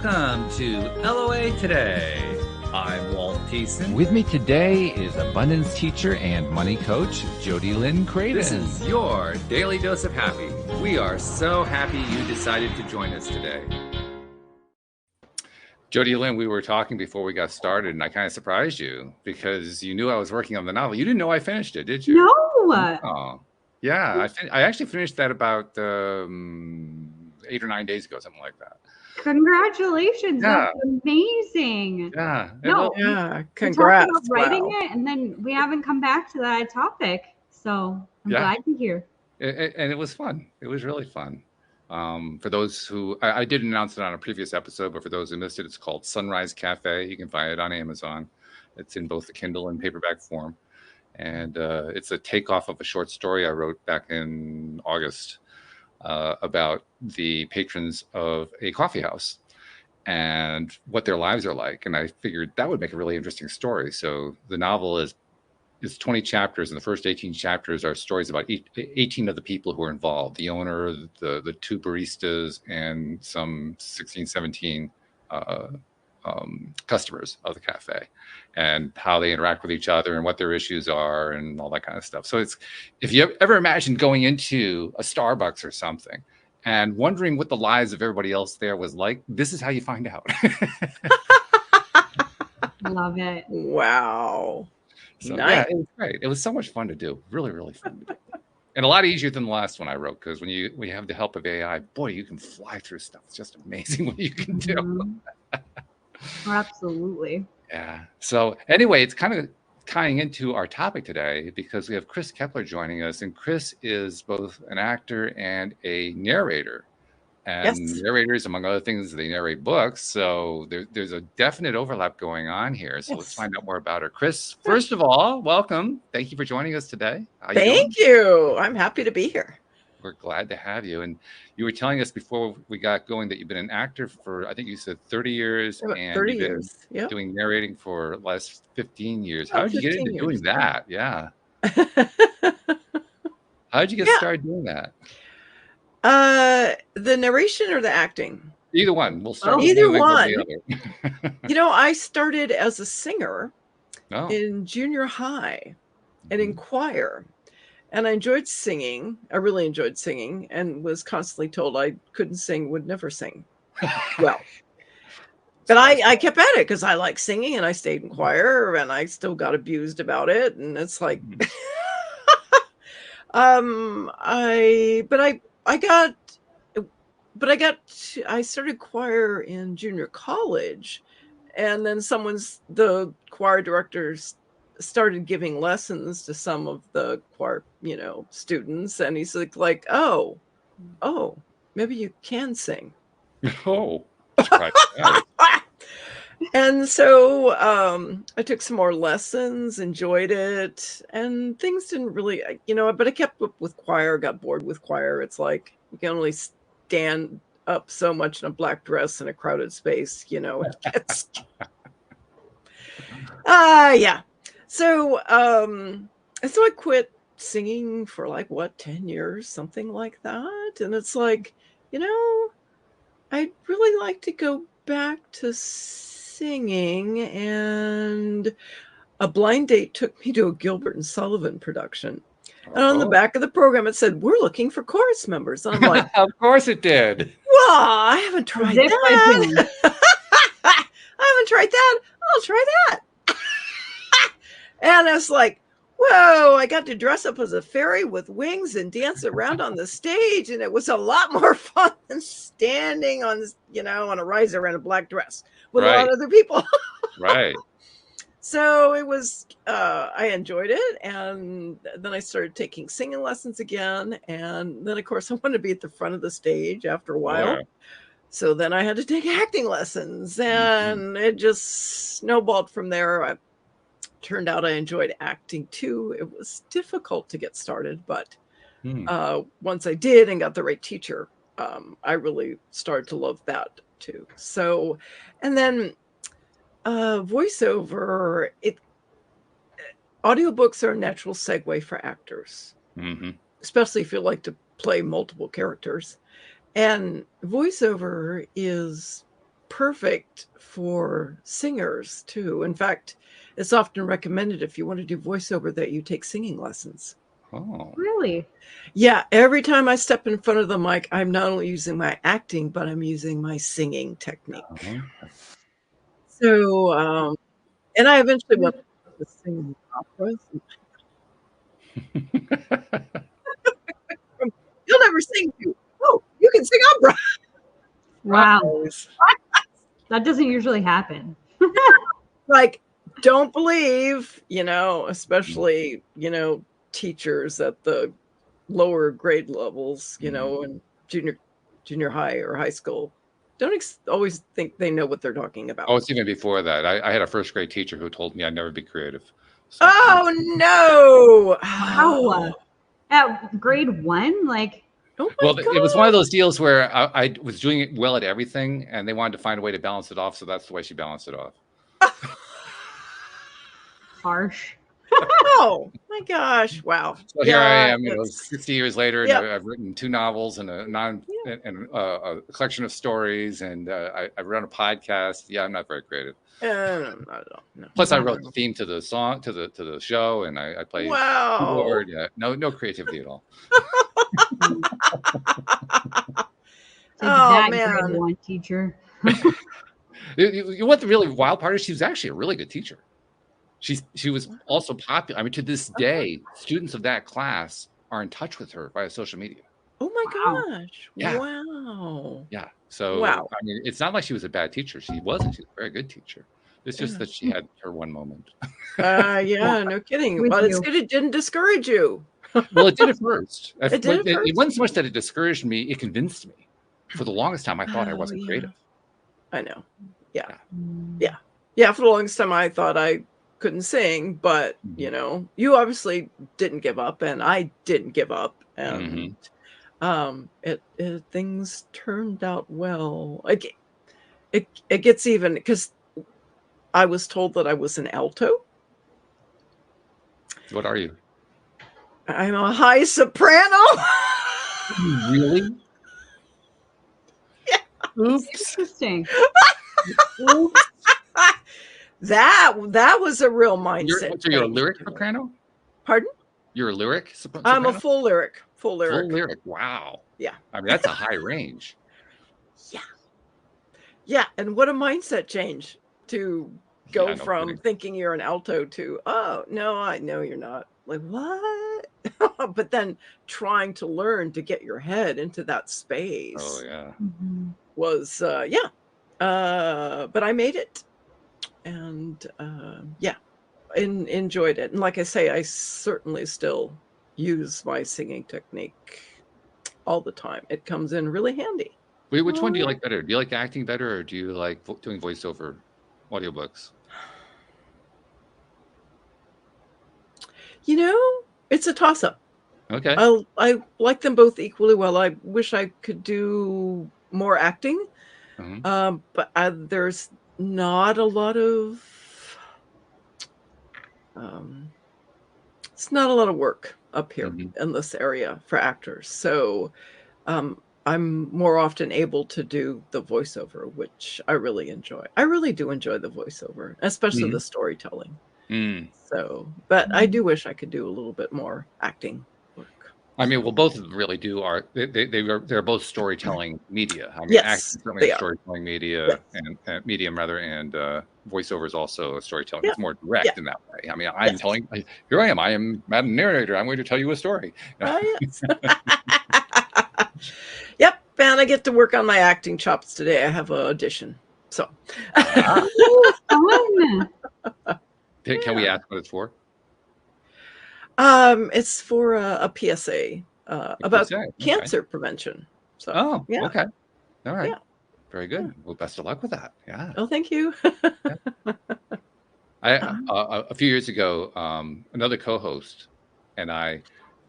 Welcome to LOA Today. I'm Walt Thiessen. With me today is abundance teacher and money coach, Jodi Lynn Craven. This is your daily dose of happy. We are so happy you decided to join us today. Jodi Lynn, we were talking before we got started, and I kind of surprised you because you knew I was working on the novel. You didn't know I finished it, did you? No. Oh, yeah. I actually finished that about 8 or 9 days ago, something like that. Congratulations. Yeah. That's amazing. Yeah. No, Yeah. Congrats. We talked about writing Wow. it, and then we haven't come back to that topic. So I'm glad to hear. And it was fun. It was really fun. For those who, I did announce it on a previous episode, but for those who missed it, it's called Sunrise Cafe. You can find it on Amazon. It's in both the Kindle and paperback form. And it's a takeoff of a short story I wrote back in August about the patrons of a coffee house and what their lives are like. And I figured that would make a really interesting story. So the novel is 20 chapters, and the first 18 chapters are stories about 18 of the people who are involved: the owner, the two baristas, and some 16, 17 customers of the cafe, and how they interact with each other and what their issues are and all that kind of stuff. So it's, if you ever imagined going into a Starbucks or something and wondering what the lives of everybody else there was like, this is how you find out. Love it. Wow. So, Nice. yeah, it was great. It was so much fun to do. Really, really fun to do. And a lot easier than the last one I wrote, because when you have the help of AI, boy, you can fly through stuff. It's just amazing what you can do. Mm-hmm. Absolutely. Yeah. So anyway, it's kind of tying into our topic today because we have Kris Keppeler joining us, and Kris is both an actor and a narrator. And Yes. narrators, among other things, they narrate books. So there's a definite overlap going on here. So let's find out more about her. Kris, first of all, welcome. Thank you for joining us today. How you doing? Thank you. I'm happy to be here. We're glad to have you. And you were telling us before we got going that you've been an actor for, I think you said 30 years. About And 30 you've been years. Yep. doing narrating for the last 15 years. About How did you get into 15 doing years. that? Yeah. How did you get started doing that? The narration or the acting? Either one. We'll start with Either one. Then go to the other. You know, I started as a singer Oh. in junior high and in choir. And I enjoyed singing. I really enjoyed singing, and was constantly told I couldn't sing, would never sing. Well, but I kept at it because I like singing, and I stayed in choir, and I still got abused about it. And it's like, I started choir in junior college, and then the choir directors started giving lessons to some of the choir, students. And he's like, oh, maybe you can sing. Oh, right. And so I took some more lessons, enjoyed it, and things didn't really, but I kept up with choir, got bored with choir. It's like, you can only stand up so much in a black dress in a crowded space, it gets, yeah. So I quit singing for 10 years, something like that. And it's like, I'd really like to go back to singing. And a blind date took me to a Gilbert and Sullivan production. And on the back of the program, it said, "We're looking for chorus members." And I'm like, of course it did. Well, I haven't tried that. I haven't tried that. I'll try that. And it's like, whoa, I got to dress up as a fairy with wings and dance around on the stage. And it was a lot more fun than standing on, on a riser in a black dress with a lot of other people. Right. So it was, I enjoyed it. And then I started taking singing lessons again. And then, of course, I wanted to be at the front of the stage after a while. Yeah. So then I had to take acting lessons, and it just snowballed from there. Turned out I enjoyed acting too. It was difficult to get started, but once I did and got the right teacher, I really started to love that too. So, and then voiceover, audiobooks are a natural segue for actors, especially if you like to play multiple characters. And voiceover is perfect for singers too. In fact, it's often recommended if you want to do voiceover that you take singing lessons. Oh, Really? Yeah, every time I step in front of the mic, I'm not only using my acting, but I'm using my singing technique. So, and I eventually went to sing operas. You'll never sing to. Oh, you can sing opera. Wow. Nice. That doesn't usually happen. Like, don't believe, especially, teachers at the lower grade levels, in junior high or high school. Don't always think they know what they're talking about. Oh, it's even before that. I had a first grade teacher who told me I'd never be creative. So, Oh, no. Wow. At grade 1? Like, oh my well, God. it was one of those deals where I was doing it well at everything, and they wanted to find a way to balance it off. So that's the way she balanced it off. harsh. Oh my gosh. Wow. So here I am, 60 years later, Yep. and I've written 2 novels and a collection of stories, and I've run a podcast. Yeah, I'm not very creative. No. Plus, I wrote the theme to the song, to the show, and I play keyboard. Yeah, no creativity at all. That man. grade 1 teacher. You know what the really wild part is? She was actually a really good teacher. She was also popular. I mean, to this day, students of that class are in touch with her via social media. Oh my gosh. Yeah. Wow. Yeah. So, Wow. I mean, it's not like she was a bad teacher. She wasn't. She was a very good teacher. It's just that she had her one moment. Yeah, no kidding. But it's good it didn't discourage you. Well, it did at first. It did at first? It wasn't so much that it discouraged me. It convinced me. For the longest time, I thought I wasn't creative. I know. Yeah. For the longest time, I thought I couldn't sing, but you obviously didn't give up, and I didn't give up, and things turned out well. Like it gets even, because I was told that I was an alto. What are you? I'm a high soprano. Really? Yeah. Oops. Interesting. Oops. That was a real mindset. So you're a lyric soprano? Pardon? You're a lyric soprano? I'm a full lyric. Full lyric. Wow. Yeah. I mean, that's a high range. Yeah. And what a mindset change to go from thinking you're an alto to, oh, no, I know you're not. Like, what? But then trying to learn to get your head into that space. Oh, yeah. Was, but I made it. And enjoyed it. And like I say, I certainly still use my singing technique all the time. It comes in really handy. Wait, which one do you like better? Do you like acting better, or do you like doing voiceover audiobooks? It's a toss-up. Okay. I like them both equally well. I wish I could do more acting, but there's not a lot of it's not a lot of work up here in this area for actors. So I'm more often able to do the voiceover, which I really enjoy. I really do enjoy the voiceover, especially the storytelling. So, but I do wish I could do a little bit more acting work. I mean, well, both of them really do are they're both storytelling media. I mean, Yes, acting certainly is storytelling media, and medium rather, and voiceover is also a storytelling. It's more direct in that way. I mean, I'm telling, here I am. I am Madam Narrator. I'm going to tell you a story. Yes. Yep, and I get to work on my acting chops today. I have an audition, so. Fun. Can we ask what it's for? It's for a PSA about cancer prevention. So, okay, all right, very good. Yeah. Well, best of luck with that. Yeah. Oh, thank you. A few years ago, another co-host and I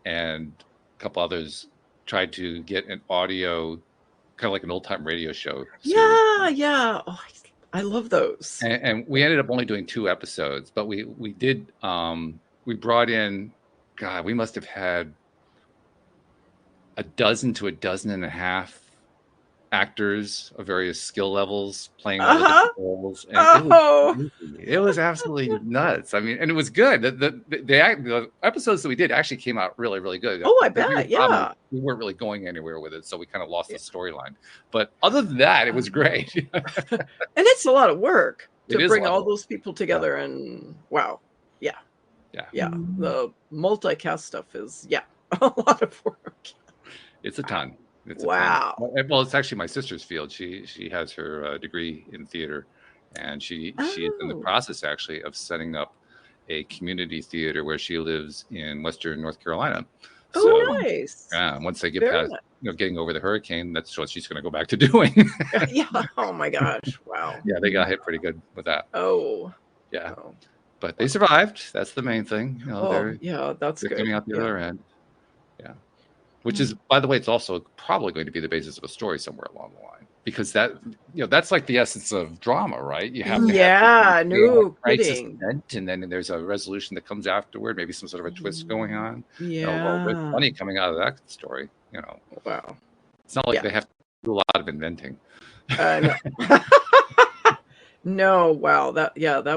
and a couple others tried to get an audio, kind of like an old-time radio show. Yeah. Oh, I love those. And we ended up only doing 2 episodes, but we did we brought in, God, we must have had a dozen to a dozen and a half actors of various skill levels playing all the Uh-huh. different roles, and Oh, it was absolutely nuts. I mean, and it was good. The episodes that we did actually came out really, really good. oh, I The biggest bet. problem Yeah. is we weren't really going anywhere with it, so we kind of lost Yeah. the storyline. But other than that, it was great. And it's a lot of work It to is a bring lot of all work. those people together, and wow. Yeah. Yeah, Yeah. Mhm. The multicast stuff is, yeah, a lot of work. it's a ton. It's a ton. Wow. Well, it's actually my sister's field. She has her degree in theater, and she's in the Oh. process actually of setting up a community theater where she lives in Western North Carolina. So Oh, nice. once they get Very past nice. getting over the hurricane, that's what she's going to go back to doing. Yeah. Oh my gosh. Wow. Yeah, they got hit pretty good with that. Oh. Yeah, Oh. but they survived. That's the main thing. Oh, they're yeah, that's good. coming out the Yeah. other end. Yeah. Which Yeah. is, by the way, it's also probably going to be the basis of a story somewhere along the line, because that's like the essence of drama, right? You have to Yeah, have no crisis kidding. event, and then there's a resolution that comes afterward, maybe some sort of a twist going on. Well, what's Yeah. funny coming out of that story, Wow. it's not like Yeah. they have to do a lot of inventing. No. No, wow. That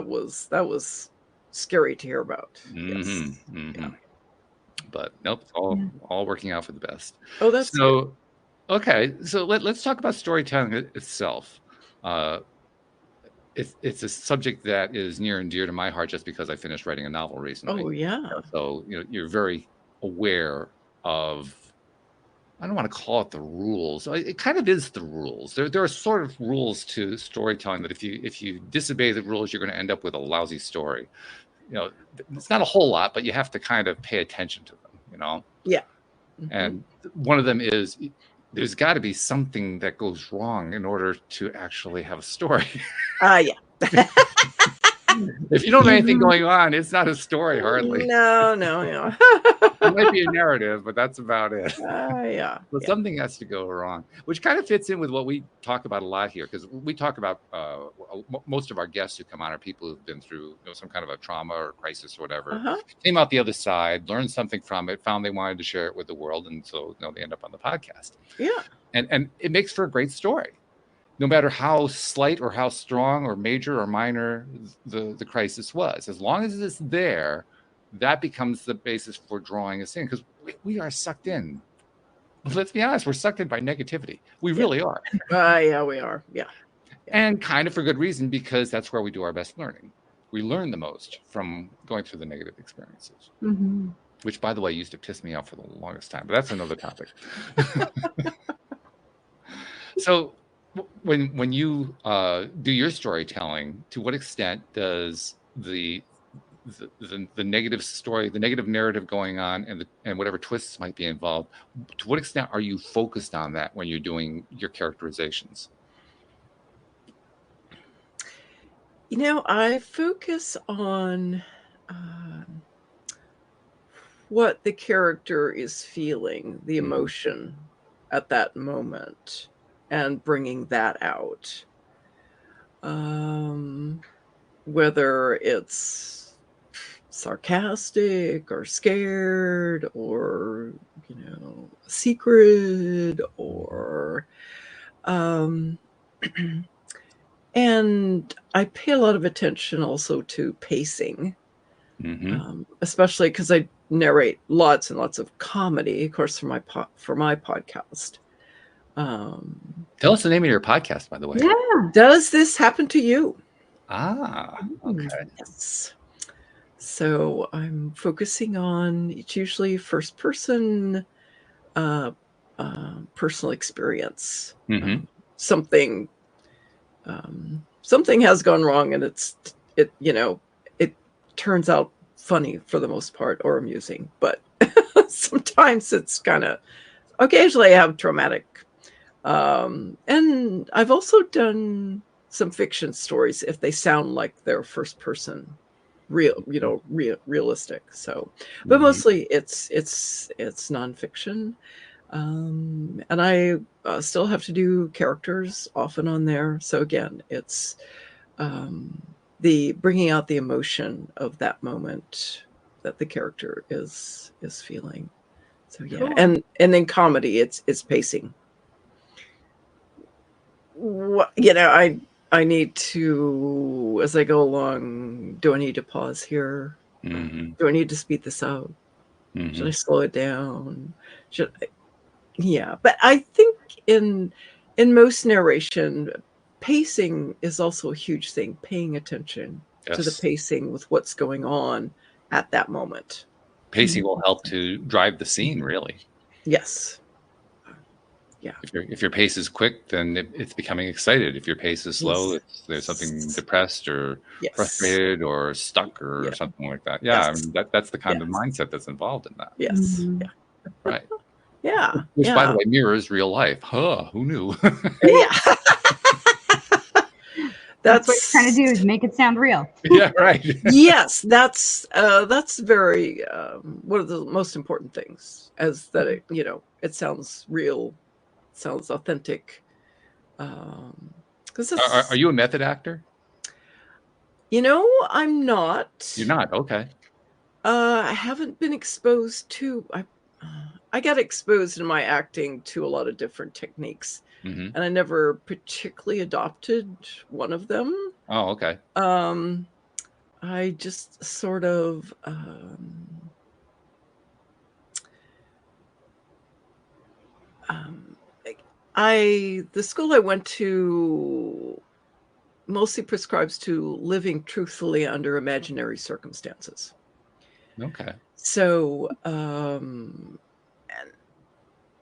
was scary to hear about. Yes. Yeah. But nope, it's all working out for the best. Oh, that's good. So, okay, so let's talk about storytelling itself. It's a subject that is near and dear to my heart just because I finished writing a novel recently. Oh, yeah. So you're very aware of, I don't want to call it the rules. It kind of is the rules. There are sort of rules to storytelling that if you disobey the rules, you're going to end up with a lousy story. It's not a whole lot, but you have to kind of pay attention to them. Yeah. Mhm. And one of them is there's got to be something that goes wrong in order to actually have a story. Yeah. If you don't have anything going on, it's not a story hardly. No. It might be a narrative, but that's about it. Yeah. But something has to go wrong, which kind of fits in with what we talk about a lot here, because we talk about most of our guests who come on are people who've been through some kind of a trauma or crisis or whatever, came out the other side, learned something from it, found they wanted to share it with the world, and so they end up on the podcast. Yeah. And it makes for a great story, no matter how slight or how strong or major or minor the crisis was. As long as it's there, that becomes the basis for drawing us in, because we are sucked in. Let's be honest, we're sucked in by negativity. We really are. Yeah, we are. Yeah. And kind of for good reason, because that's where we do our best learning. We learn the most from going through the negative experiences, which, by the way, used to piss me off for the longest time, but that's another topic. So when you do your storytelling, to what extent does the negative story, the negative narrative going on, and whatever twists might be involved, to what extent are you focused on that when you're doing your characterizations? I focus on what the character is feeling, the emotion at that moment, and bringing that out. Whether it's sarcastic or scared or, secret or, and I pay a lot of attention also to pacing, especially because I narrate lots and lots of comedy, of course, for my podcast. Tell us the name of your podcast, by the way. Yeah. Does this happen to you? Okay. Yes. So I'm focusing on, it's usually first person, personal experience. Something has gone wrong, and it turns out funny for the most part, or amusing, but sometimes it's occasionally I have traumatic. And I've also done some fiction stories if they sound like they're first person, realistic. So, but mostly it's nonfiction. And I still have to do characters often on there. So again, it's the bringing out the emotion of that moment that the character is feeling. So yeah, cool. And in comedy, it's pacing. I need to, as I go along, do I need to pause here? Mm-hmm. Do I need to speed this up? Mm-hmm. Should I slow it down? Yeah, but I think in most narration, pacing is also a huge thing. Paying attention to the Yes. pacing with what's going on at that moment. Pacing will help to drive the scene, really. Yes. Yeah. If your pace is quick, then it's becoming excited. If your pace is slow, there's something depressed or frustrated or stuck or something like that. Yeah, I mean, that's the kind of mindset that's involved in that. Yes. Yeah. Right. Yeah. Which, by the way, mirrors real life. Huh? Who knew? Yeah. That's what you're trying to do, is make it sound real. Yeah, right. Yes, that's very one of the most important things, as that it sounds real, sounds authentic. Are you a method actor? I'm not. You're not. Okay. I haven't been exposed to. I got exposed in my acting to a lot of different techniques, and I never particularly adopted one of them. Oh, okay. I just sort of the school I went to mostly prescribes to living truthfully under imaginary circumstances. Okay. So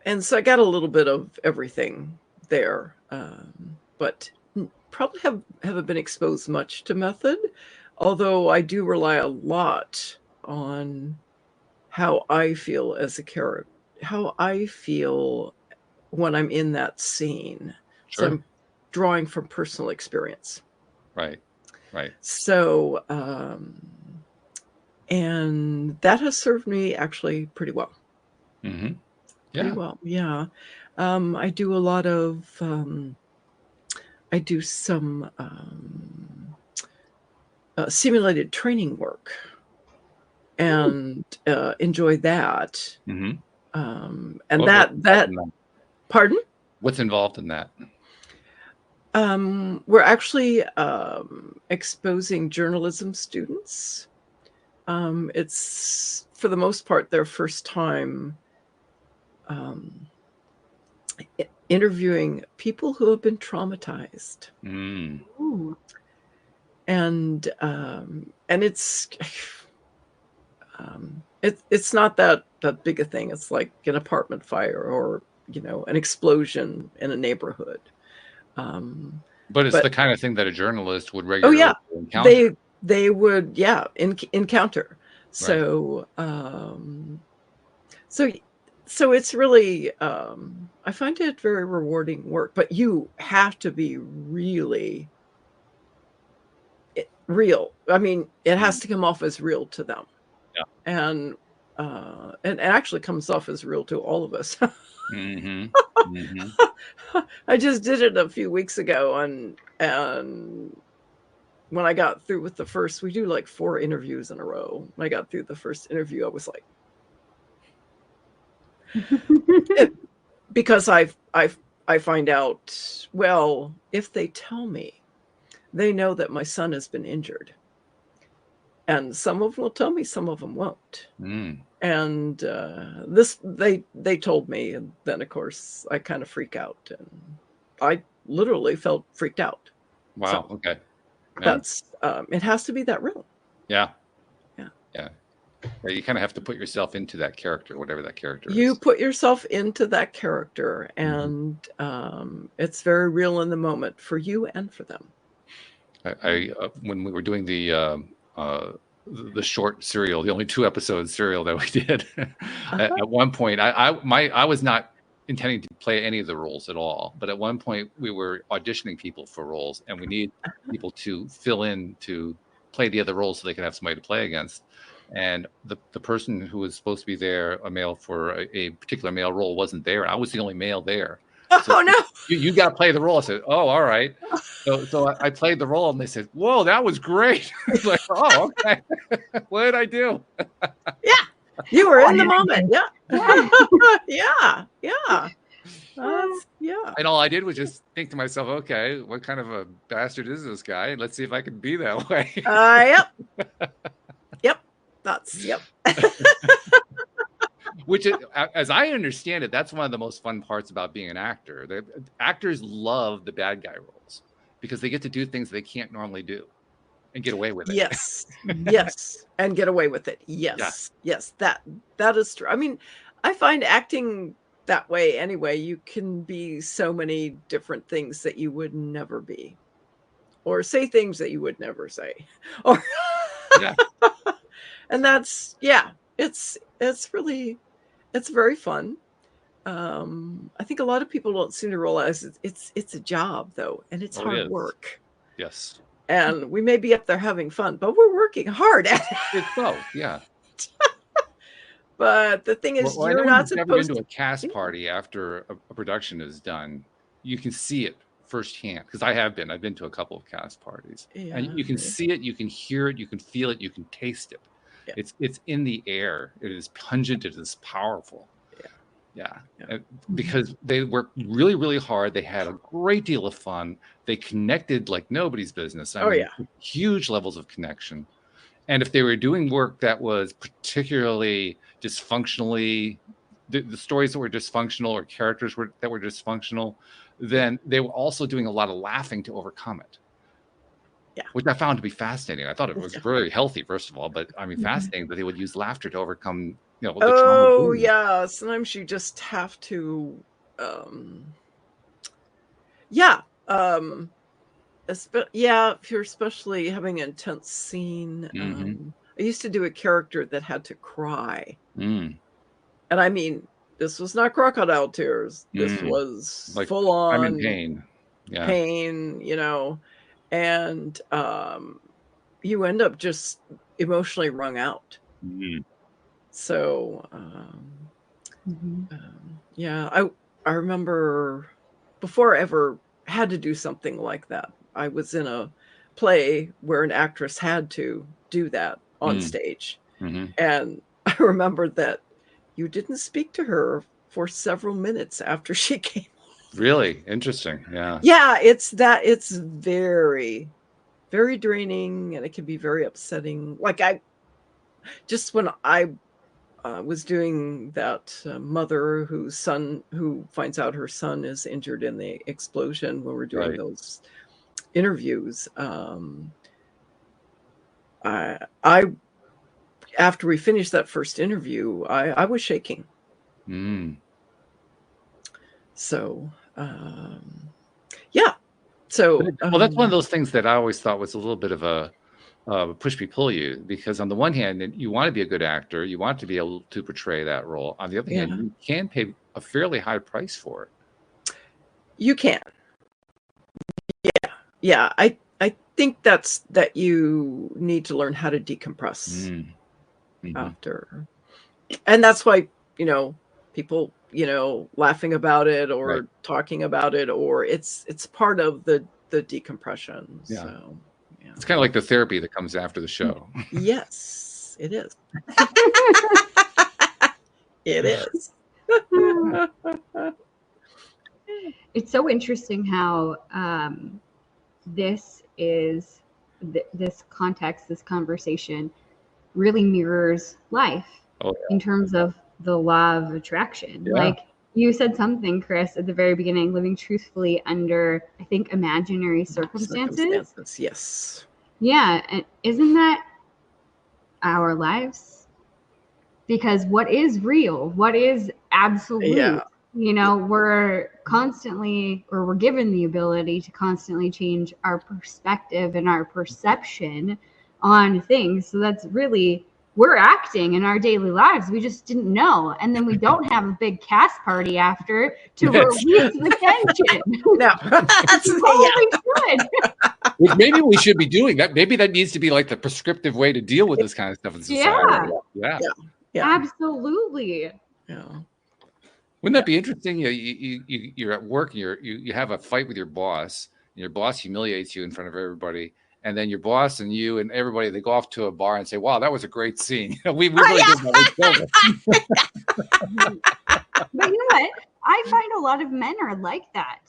and so I got a little bit of everything there, but probably haven't been exposed much to method, although I do rely a lot on how I feel as a character, how I feel when I'm in that scene. Sure. So I'm drawing from personal experience. Right. So and that has served me actually pretty well. Mm-hmm. Yeah. Pretty well, yeah. I do a lot of I do some simulated training work, and enjoy that. Mm-hmm. And that pardon? What's involved in that? We're actually exposing journalism students. It's for the most part their first time interviewing people who have been traumatized. Ooh. And it's not that big a thing. It's like an apartment fire or an explosion in a neighborhood. But it's the kind of thing that a journalist would regularly encounter. They would encounter. Right. So it's really I find it very rewarding work, but you have to be really real. I mean, it has to come off as real to them. Yeah. And it actually comes off as real to all of us. Mm-hmm. Mm-hmm. I just did it a few weeks ago, and when I got through with the first, we do like 4 interviews in a row. When I got through the first interview, I was like, because I find out, well, if they tell me, they know that my son has been injured, and some of them will tell me, some of them won't. And they told me, and then of course I kind of freak out, and I literally felt freaked out. Wow. So okay. that's it has to be that real. Yeah. You kind of have to put yourself into that character, whatever that character is. You put yourself into that character, and it's very real in the moment for you and for them. I when we were doing the short serial, the only 2 episode serial that we did, at one point, I was not intending to play any of the roles at all, but at one point we were auditioning people for roles, and we need people to fill in to play the other roles so they can have somebody to play against. And the person who was supposed to be there, a male for a particular male role, wasn't there. I was the only male there. So no! You got to play the role. I said, "Oh, all right." So I played the role, and they said, "Whoa, that was great!" I was like, "Oh, okay." What did I do? Yeah, you were in the moment. Yeah, yeah. Yeah. And all I did was just think to myself, okay, what kind of a bastard is this guy? Let's see if I can be that way. Yep. Yep. Yep. Which, as I understand it, that's one of the most fun parts about being an actor. The actors love the bad guy roles because they get to do things they can't normally do and get away with it. Yes. Yes. And get away with it. Yes. Yeah. Yes. That is true. I mean, I find acting that way anyway. You can be so many different things that you would never be, or say things that you would never say, or yeah. And that's, it's very fun. I think a lot of people don't seem to realize it's a job though, and it's hard work. Yes. And we may be up there having fun, but we're working hard at it. It's both, yeah. But the thing is, you're not supposed to. Never been to a cast party after a production is done. You can see it firsthand, because I've been to a couple of cast parties, and you can see it, you can hear it, you can feel it, you can taste it. Yeah. It's in the air. It is pungent. It is powerful. Yeah. Because they worked really, really hard. They had a great deal of fun. They connected like nobody's business. I mean, huge levels of connection. And if they were doing work that was particularly dysfunctionally, the stories that were dysfunctional or characters that were dysfunctional, then they were also doing a lot of laughing to overcome it. Yeah. Which I found to be fascinating. I thought it was very healthy, first of all, but I mean, fascinating that they would use laughter to overcome, the trauma. Yeah. Sometimes you just have to, if you're especially having an intense scene. I used to do a character that had to cry. And I mean, this was not crocodile tears. This was like full on. I'm in pain. Yeah. Pain, and you end up just emotionally wrung out. So, I remember before I ever had to do something like that, I was in a play where an actress had to do that on stage. And I remember that you didn't speak to her for several minutes after she came. Really interesting. Yeah. Yeah, it's very, very draining, and it can be very upsetting. Like when I was doing that mother who finds out her son is injured in the explosion when we're doing those interviews. After we finished that first interview, I was shaking. So, So, that's one of those things that I always thought was a little bit of a push me pull you, because on the one hand, you want to be a good actor, you want to be able to portray that role. On the other hand, you can pay a fairly high price for it. You can. Yeah. I think that you need to learn how to decompress after, and that's why people laughing about it or talking about it, or it's part of the decompression. So it's kind of like the therapy that comes after the show. Yes, it is. It is. It's so interesting how this context, this conversation really mirrors life in terms of the law of attraction. Like you said something, Kris, at the very beginning, living truthfully under, I think, imaginary circumstances. Yes. Yeah. And isn't that our lives? Because what is real? What is absolute? Yeah. We're constantly, or we're given the ability to constantly change our perspective and our perception on things. So that's really, we're acting in our daily lives. We just didn't know. And then we don't have a big cast party after to release the tension. No, that's good. Which maybe we should be doing that. Maybe that needs to be like the prescriptive way to deal with this kind of stuff in society. Yeah. Absolutely. Yeah. Wouldn't that be interesting? You're at work, and you have a fight with your boss, and your boss humiliates you in front of everybody. And then your boss and you and everybody, they go off to a bar and say, "Wow, that was a great scene. We really did that." But you know what? I find a lot of men are like that,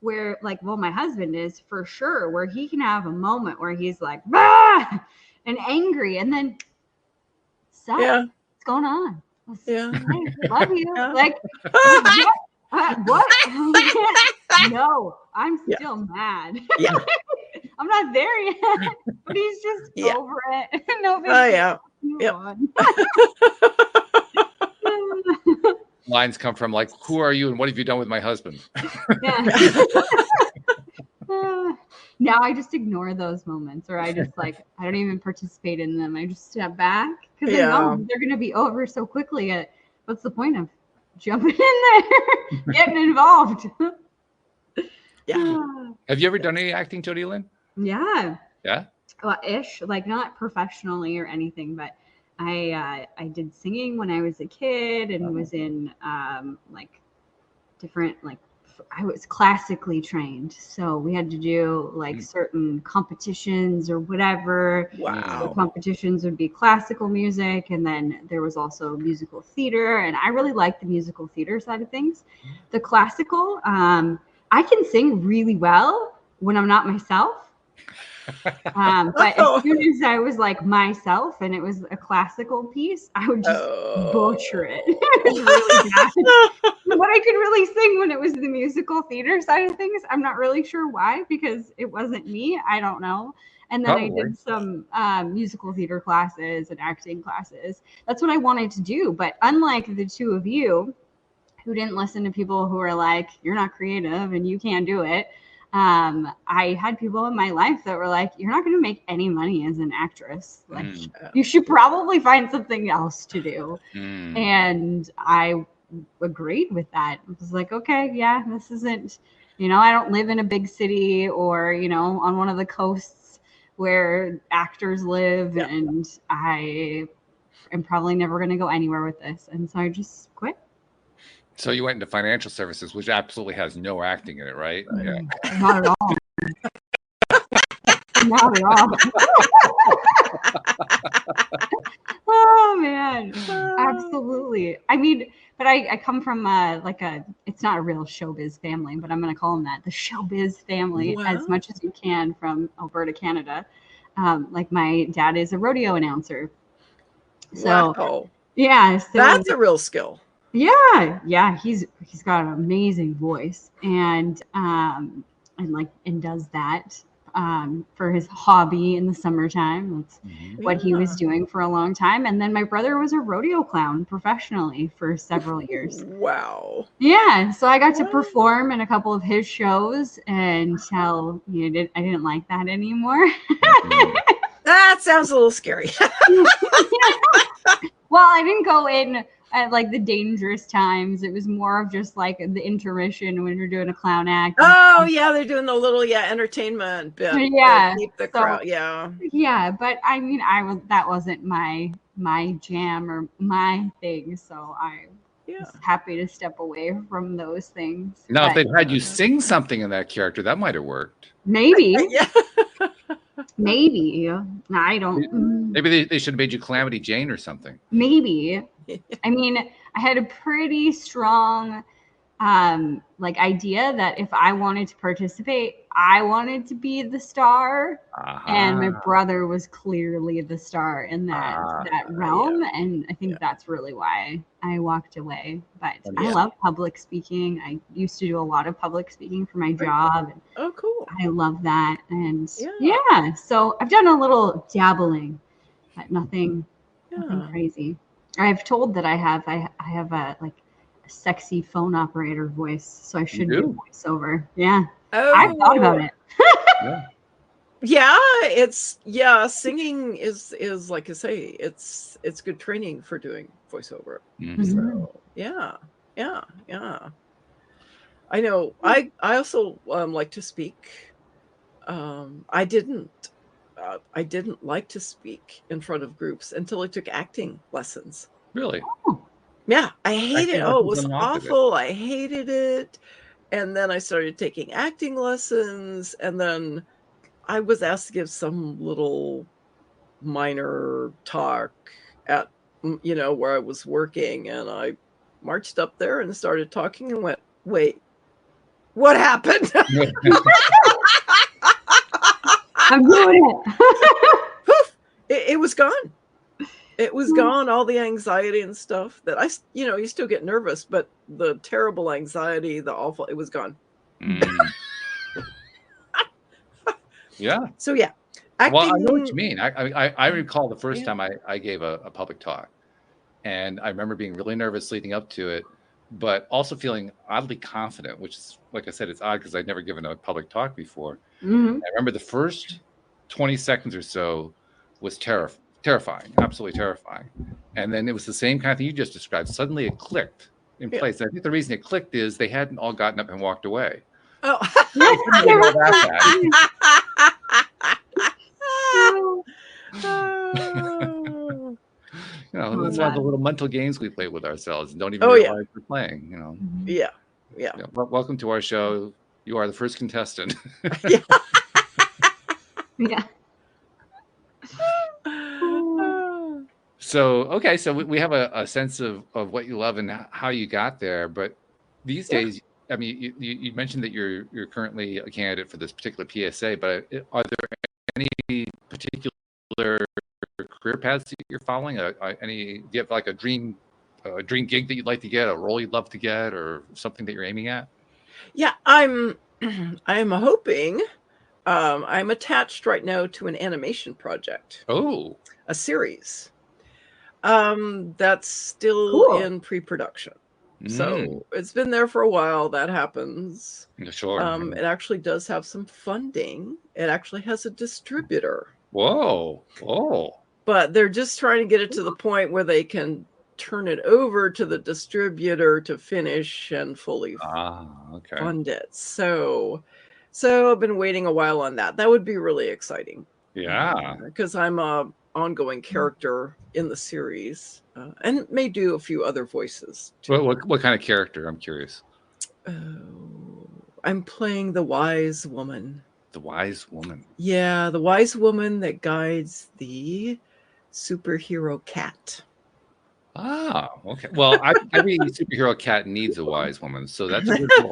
where like, well, my husband is for sure, where he can have a moment where he's like, bah! And angry, and then, sup? Yeah. What's going on? Yeah. Hey, love you. Yeah. Like, what? No, I'm still mad. Yeah. I'm not there yet, but he's just over it. No big Oh, yeah. move Yep. on. Lines come from like, who are you and what have you done with my husband? Yeah. Now I just ignore those moments, or I just like, I don't even participate in them. I just step back because I know they're going to be over so quickly. What's the point of jumping in there, getting involved? Yeah. Have you ever done any acting, Jodi Lynn? Yeah. Yeah. Well, ish, like not professionally or anything, but I did singing when I was a kid and was in like different, like I was classically trained, so we had to do like certain competitions or whatever. Wow. The competitions would be classical music, and then there was also musical theater, and I really liked the musical theater side of things. The classical, I can sing really well when I'm not myself. But as soon as I was like myself and it was a classical piece, I would just butcher it. It was really bad. What I could really sing when it was the musical theater side of things, I'm not really sure why, because it wasn't me. I don't know. And then I did some musical theater classes and acting classes. That's what I wanted to do. But unlike the two of you who didn't listen to people who were like, you're not creative and you can't do it, I had people in my life that were like, you're not going to make any money as an actress. Like, you should probably find something else to do. And I agreed with that. I was like, okay, yeah, this isn't, I don't live in a big city or, on one of the coasts where actors live, and I am probably never going to go anywhere with this. And so I just quit. So you went into financial services, which absolutely has no acting in it, right? Yeah. Not at all. Not at all. Oh man, absolutely. I mean, but I come from it's not a real showbiz family, but I'm going to call them that, the showbiz family, as much as you can, from Alberta, Canada. Like my dad is a rodeo announcer. So yeah, so that's a real skill. Yeah, he's got an amazing voice, and does that for his hobby in the summertime. That's what he was doing for a long time. And then my brother was a rodeo clown professionally for several years. Wow. Yeah, so I got to perform in a couple of his shows until I didn't like that anymore. That sounds a little scary. Well, I didn't go in at like the dangerous times. It was more of just like the intermission when you're doing a clown act. Oh yeah, they're doing the little intertainment bit. Yeah, keep the crowd. Yeah. Yeah, but I mean, that wasn't my jam or my thing. So I was happy to step away from those things. Now, if they'd had you sing something in that character, that might have worked. Maybe. Yeah. Maybe. I don't. Maybe they should have made you Calamity Jane or something. Maybe. I mean, I had a pretty strong idea that if I wanted to participate, I wanted to be the star, and my brother was clearly the star in that realm, and I think that's really why I walked away. But I love public speaking. I used to do a lot of public speaking for my job. And oh, cool! I love that, and so I've done a little dabbling, but nothing crazy. I've told that I have a sexy phone operator voice, so I should do voiceover. Yeah. I've thought about it. Singing is like I say, it's good training for doing voiceover. So yeah. I know. I also like to speak. I didn't like to speak in front of groups until I took acting lessons. Really? Yeah, I hated it. Oh, it was awful. I hated it. And then I started taking acting lessons, and then I was asked to give some little minor talk at where I was working, and I marched up there and started talking and went, wait, what happened? I'm doing it. Poof, it was gone. It was gone. All the anxiety and stuff that you still get nervous, but the terrible anxiety, the awful, it was gone. Yeah. So yeah. Acting, well, I know what you mean. I recall the first time I gave a public talk, and I remember being really nervous leading up to it, but also feeling oddly confident, which is, like I said, it's odd because I'd never given a public talk before. I remember the first 20 seconds or so was terrifying, absolutely terrifying. And then it was the same kind of thing you just described. Suddenly it clicked in place. And I think the reason it clicked is they hadn't all gotten up and walked away. Oh. That's one of the little mental games we play with ourselves and don't even realize we're playing. Yeah. Welcome to our show. You are the first contestant. Yeah. So we have a sense of what you love and how you got there. But these days, I mean, you mentioned that you're currently a candidate for this particular PSA. But are there any particular career paths that you're following? Do you have like a dream gig that you'd like to get, a role you'd love to get, or something that you're aiming at? Yeah, I'm hoping. I'm attached right now to an animation project. Oh, a series. That's still in pre-production. So it's been there for a while. That happens. Sure. It actually does have some funding. It actually has a distributor. Whoa. But they're just trying to get it to the point where they can turn it over to the distributor to finish and fully fund it. So I've been waiting a while on that. That would be really exciting. Yeah. Because I'm a ongoing character in the series and may do a few other voices too. What kind of character? I'm curious. I'm playing the wise woman. The wise woman. Yeah, the wise woman that guides the superhero cat. Ah, okay. Well, every superhero cat needs a wise woman, so that's a good goal.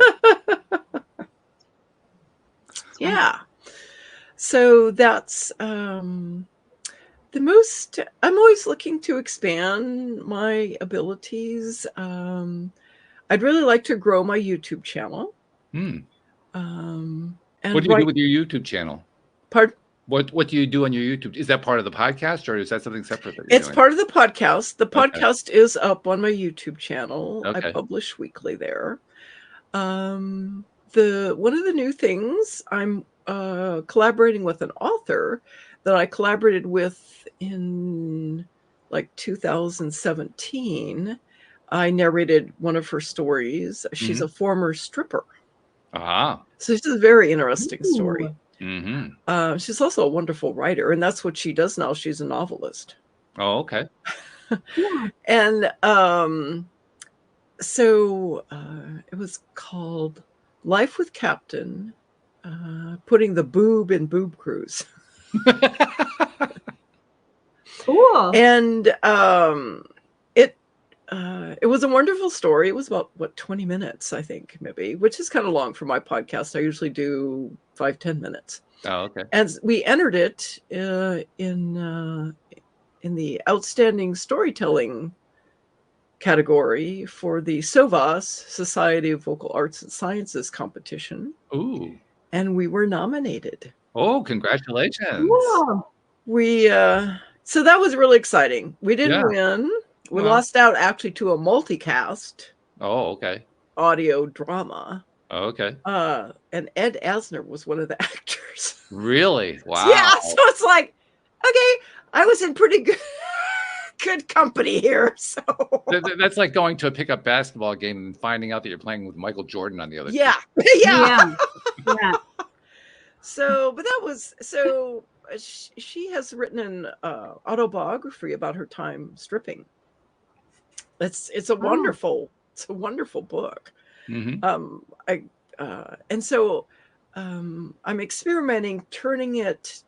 Yeah. So that's the most. I'm always looking to expand my abilities. I'd really like to grow my YouTube channel. And what do you do with your YouTube channel? Pardon? What do you do on your YouTube? Is that part of the podcast, or is that something separate? It's part of the podcast. The podcast is up on my YouTube channel. Okay. I publish weekly there. One of the new things, I'm collaborating with an author that I collaborated with in like 2017. I narrated one of her stories. She's a former stripper. So it's a very interesting story. She's also a wonderful writer, and that's what she does now. She's a novelist. Oh, okay. And so it was called Life with Captain, putting the boob in Boob Cruise. Cool. And it was a wonderful story. It was about 20 minutes, I think, maybe, which is kind of long for my podcast. I usually do 5-10 minutes. Oh, okay. And we entered it in the outstanding storytelling category for the SOVAS, Society of Vocal Arts and Sciences competition. Ooh. And we were nominated. Oh, congratulations. Wow. So that was really exciting. We didn't win. We lost out actually to a multicast. Oh, okay. Audio drama. Oh, okay. And Ed Asner was one of the actors. Really? Wow. Yeah. So it's like, okay, I was in pretty good company here. So that's like going to a pickup basketball game and finding out that you're playing with Michael Jordan on the other team. Yeah. So, but that was so. She has written an autobiography about her time stripping. It's a wonderful book. And so I'm experimenting, turning it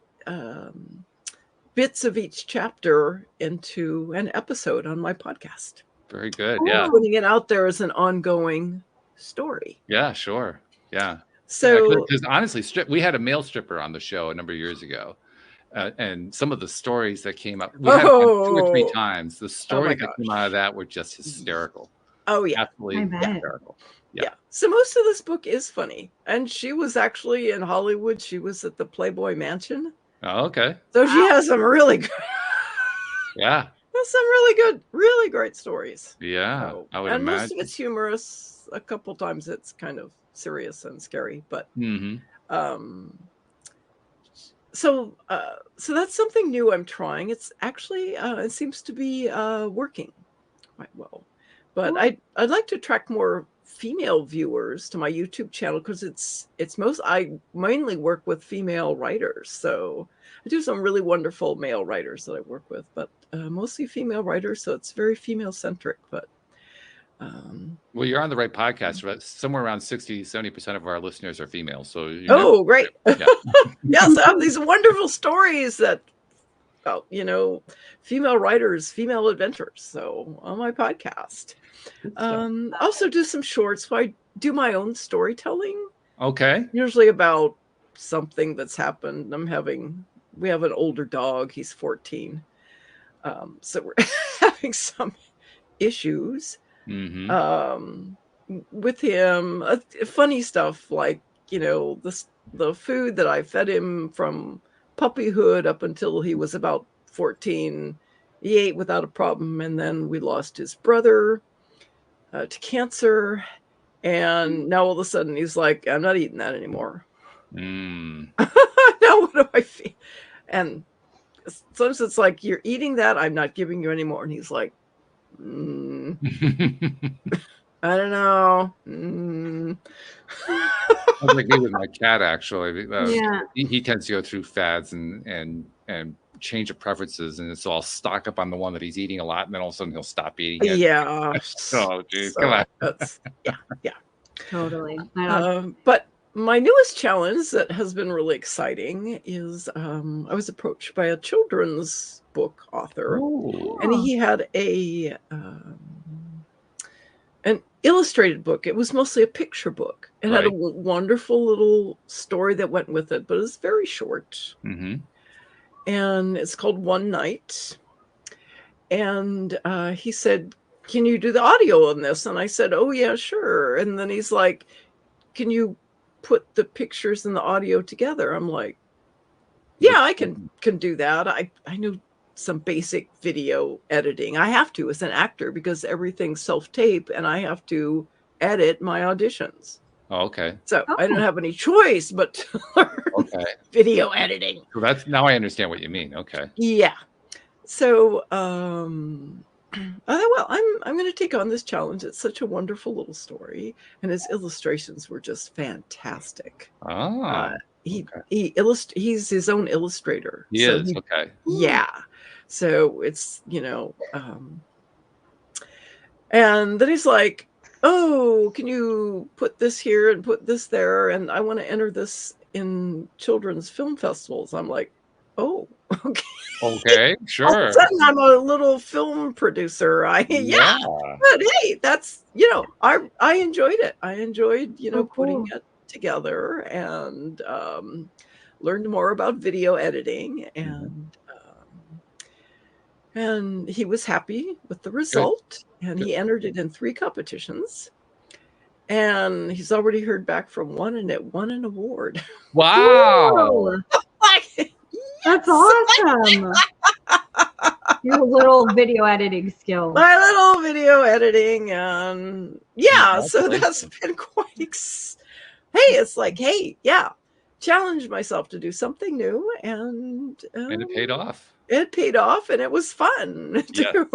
bits of each chapter into an episode on my podcast. Very good. Yeah. Putting it out there as an ongoing story. Yeah, sure. Yeah. So, because honestly, we had a male stripper on the show a number of years ago. And some of the stories that came up, we had it on 2 or 3 times. The stories that came out of that were just hysterical. Oh, yeah. Absolutely hysterical. Yeah. So most of this book is funny. And she was actually in Hollywood. She was at the Playboy Mansion. Oh, okay. So she has some really good. Yeah. That's some really good, really great stories. Yeah. So, I would and imagine. most of it's humorous. A couple times it's kind of serious and scary. But so that's something new I'm trying. It's actually it seems to be working quite well. But I'd like to attract more female viewers to my YouTube channel because I mainly work with female writers. So I do some really wonderful male writers that I work with, but mostly female writers. So it's very female centric. But well, you're on the right podcast, right? Somewhere around 60-70% of our listeners are female. So great. Yeah. Yes, I have these wonderful stories that female writers, female adventures. So on my podcast. Also do some shorts. So I do my own storytelling. Okay. Usually about something that's happened. We have an older dog. He's 14. So we're having some issues with him. Funny stuff like, the food that I fed him from puppyhood up until he was about 14, he ate without a problem. And then we lost his brother to cancer. And now all of a sudden he's like, I'm not eating that anymore. Now what do I feel? And sometimes it's like, you're eating that, I'm not giving you anymore. And he's like, I don't know. That's like me with my cat, actually. He tends to go through fads and change of preferences, and so I'll stock up on the one that he's eating a lot, and then all of a sudden he'll stop eating it. Yeah. Oh, geez, come on. Yeah. Totally. But my newest challenge that has been really exciting is I was approached by a children's book author, and he had an illustrated book. It was mostly a picture book. It had a wonderful little story that went with it, but it was very short. And it's called One Night. And he said, can you do the audio on this? And I said, oh, yeah, sure. And then he's like, can you put the pictures and the audio together? I'm like, yeah, I can do that. I know some basic video editing. I have to as an actor because everything's self-tape and I have to edit my auditions. Oh, okay. So I don't have any choice but to learn video editing. So now I understand what you mean. Okay. Yeah. So well, I'm going to take on this challenge. It's such a wonderful little story, and his illustrations were just fantastic. He's his own illustrator. He is. Okay. Yeah. So it's, and then he's like, oh, can you put this here and put this there? And I want to enter this in children's film festivals. I'm like, oh, okay. Okay, sure. All of a sudden I'm a little film producer. But hey, that's, I enjoyed it. I enjoyed, putting it together and learned more about video editing, and he was happy with the result. And he entered it in 3 competitions, and he's already heard back from one, and it won an award. Wow. That's awesome. Your little video editing skills. My little video editing. And so that's been quite it's like, challenge myself to do something new, and it paid off. It paid off, and it was fun too.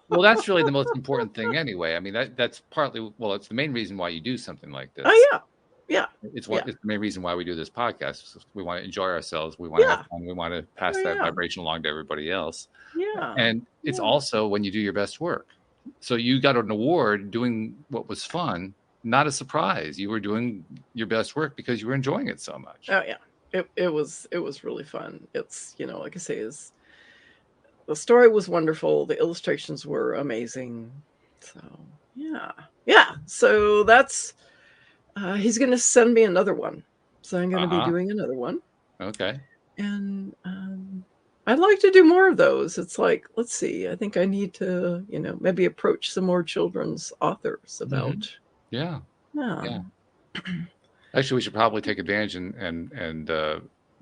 Well, that's really the most important thing anyway. I mean, that's partly, it's the main reason why you do something like this. Oh, yeah. Yeah. It's the main reason why we do this podcast. We want to enjoy ourselves. We want to have fun. We want to pass that vibration along to everybody else. Yeah. And it's also when you do your best work. So you got an award doing what was fun, not a surprise. You were doing your best work because you were enjoying it so much. Oh, yeah. It was really fun. It's, like I say, the story was wonderful. The illustrations were amazing. So yeah. So that's he's going to send me another one. So I'm going to be doing another one. Okay. And I'd like to do more of those. It's like, let's see. I think I need to, maybe approach some more children's authors about. Yeah. Actually, we should probably take advantage and